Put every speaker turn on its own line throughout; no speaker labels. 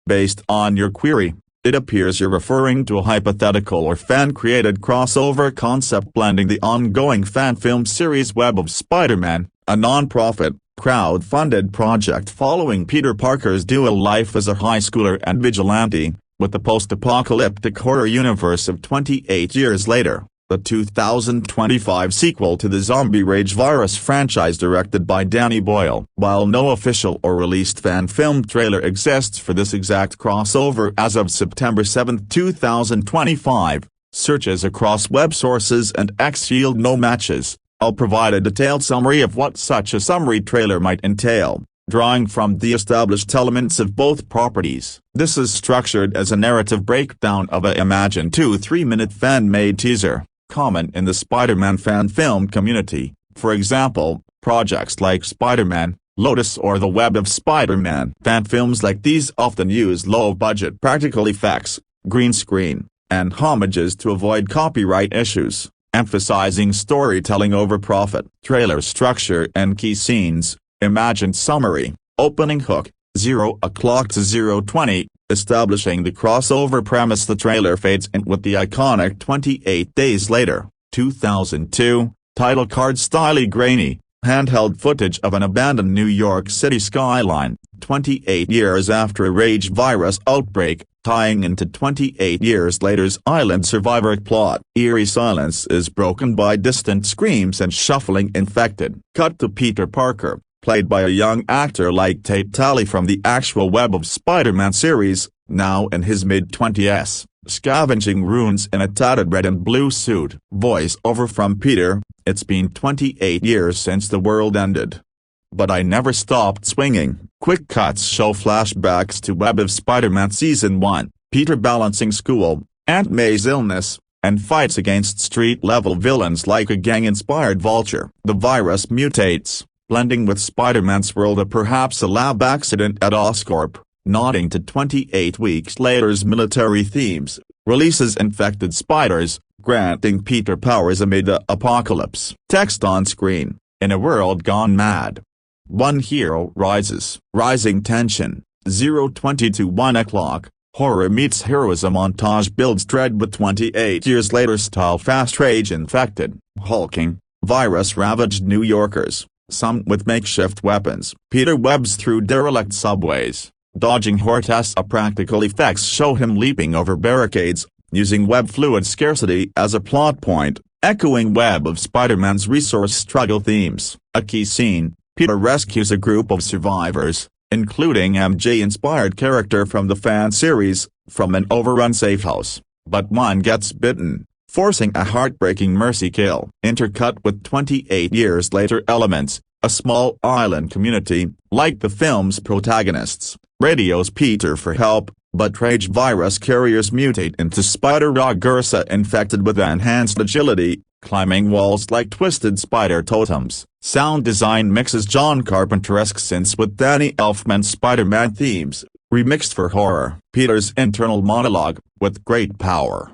Based on your query, it appears you're referring to a hypothetical or fan-created crossover concept blending the ongoing fan film series Web of Spider-Man, a non-profit, crowd-funded project following Peter Parker's dual life as a high schooler and vigilante, with the post-apocalyptic horror universe of 28 years later, the 2025 sequel to the Zombie Rage Virus franchise directed by Danny Boyle. While no official or released fan film trailer exists for this exact crossover as of September 7, 2025, searches across web sources and X yield no matches. I'll provide a detailed summary of what such a summary trailer might entail, drawing from the established elements of both properties. This is structured as a narrative breakdown of a imagined 2-3-minute fan-made teaser, common in the Spider-Man fan film community. For example, projects like Spider-Man, Lotus or The Web of Spider-Man. Fan films like these often use low-budget practical effects, green screen, and homages to avoid copyright issues, emphasizing storytelling over profit. Trailer structure and key scenes. Imagined summary, opening hook, 0 o'clock to 0:20, establishing the crossover premise. The trailer fades in with the iconic 28 Days Later, 2002, title card. Styly grainy, handheld footage of an abandoned New York City skyline, 28 years after a rage virus outbreak, tying into 28 years later's island survivor plot. Eerie silence is broken by distant screams and shuffling infected. Cut to Peter Parker, played by a young actor like Tate Talley from the actual Web of Spider-Man series, now in his mid-20s, scavenging ruins in a tattered red and blue suit. Voice over from Peter, it's been 28 years since the world ended, but I never stopped swinging. Quick cuts show flashbacks to Web of Spider-Man Season 1, Peter balancing school, Aunt May's illness, and fights against street-level villains like a gang-inspired Vulture. The virus mutates, blending with Spider-Man's world, or perhaps a lab accident at Oscorp, nodding to 28 weeks later's military themes, releases infected spiders, granting Peter powers amid the apocalypse. Text on screen, in a world gone mad, one hero rises. Rising tension, 0:20 to 1 o'clock, horror meets heroism. Montage builds dread with 28 years later style. Fast rage infected, hulking, virus-ravaged New Yorkers, some with makeshift weapons. Peter webs through derelict subways, dodging horrors. Practical effects show him leaping over barricades, using web fluid scarcity as a plot point, echoing Web of Spider-Man's resource struggle themes. A key scene, Peter rescues a group of survivors, including MJ-inspired character from the fan series, from an overrun safe house, but one gets bitten, forcing a heartbreaking mercy kill. Intercut with 28 years later elements, a small island community, like the film's protagonists, radios Peter for help, but rage virus carriers mutate into Spider-Dog Ursa infected with enhanced agility, climbing walls like twisted spider totems. Sound design mixes John Carpenter-esque synths with Danny Elfman's Spider-Man themes, remixed for horror. Peter's internal monologue, with great power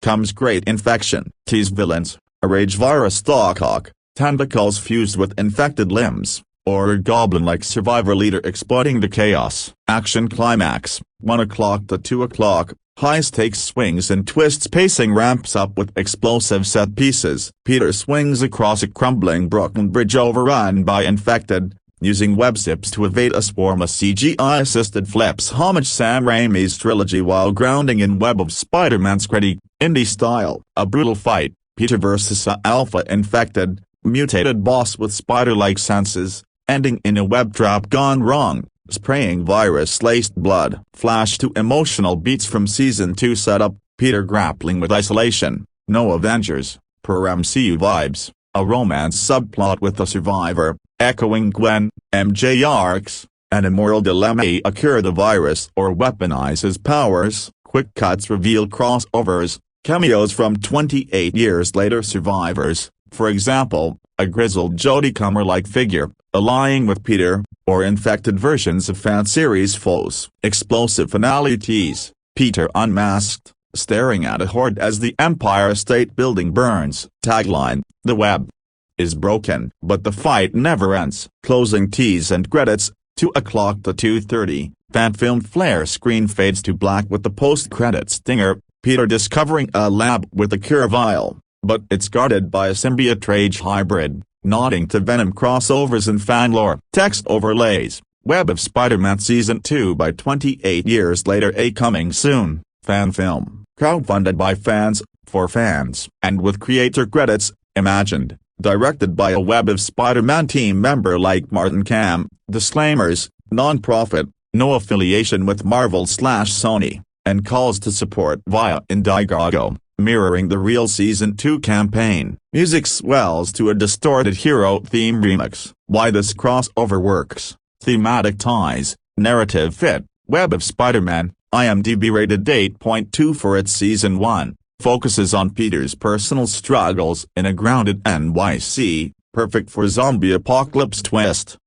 comes great infection. Tease villains, a rage virus Stalkhawk, tentacles fused with infected limbs, or a goblin-like survivor leader exploiting the chaos. Action climax, 1 o'clock to 2 o'clock, high-stakes swings and twists. Pacing ramps up with explosive set pieces. Peter swings across a crumbling Brooklyn Bridge overrun by infected, using web zips to evade a swarm of CGI-assisted flips. Homage Sam Raimi's trilogy while grounding in Web of Spider-Man's gritty, indie style. A brutal fight, Peter vs. a alpha-infected, mutated boss with spider-like senses, ending in a web trap gone wrong, spraying virus-laced blood. Flash to emotional beats from Season 2 setup, Peter grappling with isolation, no Avengers, per MCU vibes, a romance subplot with a survivor, echoing Gwen, MJ arcs, an immoral dilemma. Occur the virus or weaponize his powers. Quick cuts reveal crossovers, cameos from 28 years later survivors, for example, a grizzled Jodie Comer-like figure, allying with Peter, or infected versions of fan series foes. Explosive finale tease, Peter unmasked, staring at a horde as the Empire State Building burns. Tagline, the web is broken, but the fight never ends. Closing tease and credits, 2 o'clock to 2:30, Fan film flare screen fades to black with the post-credits stinger, Peter discovering a lab with a cure vial, but it's guarded by a symbiote-rage hybrid, nodding to Venom crossovers and fan lore. Text overlays, Web of Spider-Man Season 2 by 28 years later, a coming soon, fan film, crowdfunded by fans, for fans, and with creator credits, imagined, directed by a Web of Spider-Man team member like Martin Cam, disclaimers, non-profit, no affiliation with Marvel/Sony, and calls to support via Indiegogo, mirroring the real Season 2 campaign. Music swells to a distorted hero theme remix. Why this crossover works, thematic ties, narrative fit, Web of Spider-Man, IMDb rated 8.2 for its Season 1, focuses on Peter's personal struggles in a grounded NYC, perfect for zombie apocalypse twist.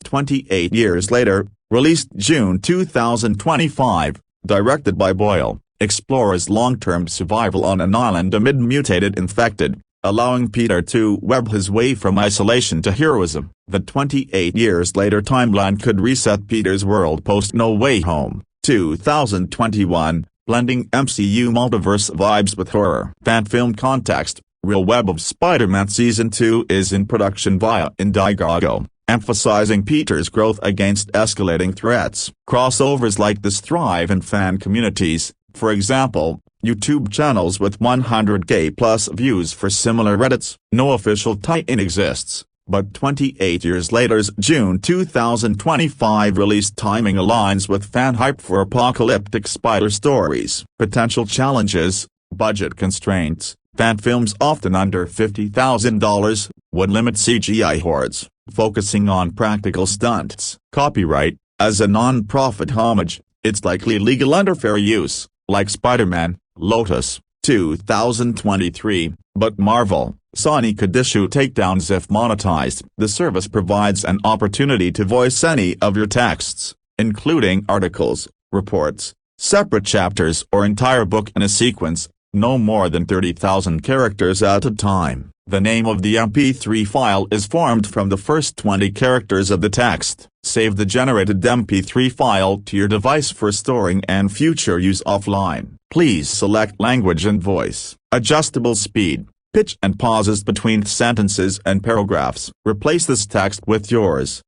28 years later, released June 2025, directed by Boyle, explores long-term survival on an island amid mutated infected, allowing Peter to web his way from isolation to heroism. The 28 years later timeline could reset Peter's world post No Way Home, 2021, blending MCU multiverse vibes with horror. Fan film context, real Web of Spider-Man Season 2 is in production via Indiegogo, emphasizing Peter's growth against escalating threats. Crossovers like this thrive in fan communities, for example, YouTube channels with 100k plus views for similar Reddits. No official tie-in exists, but 28 years later's June 2025 release timing aligns with fan hype for apocalyptic spider stories. Potential challenges, budget constraints, fan films often under $50,000, would limit CGI hordes, focusing on practical stunts. Copyright, as a non-profit homage, it's likely legal under fair use, like Spider-Man, Lotus, 2023, but Marvel, Sony could issue takedowns if monetized. The service provides an opportunity to voice any of your texts, including articles, reports, separate chapters or entire book in a sequence, no more than 30,000 characters at a time. The name of the MP3 file is formed from the first 20 characters of the text. Save the generated MP3 file to your device for storing and future use offline. Please select language and voice. Adjustable speed, pitch and pauses between sentences and paragraphs. Replace this text with yours.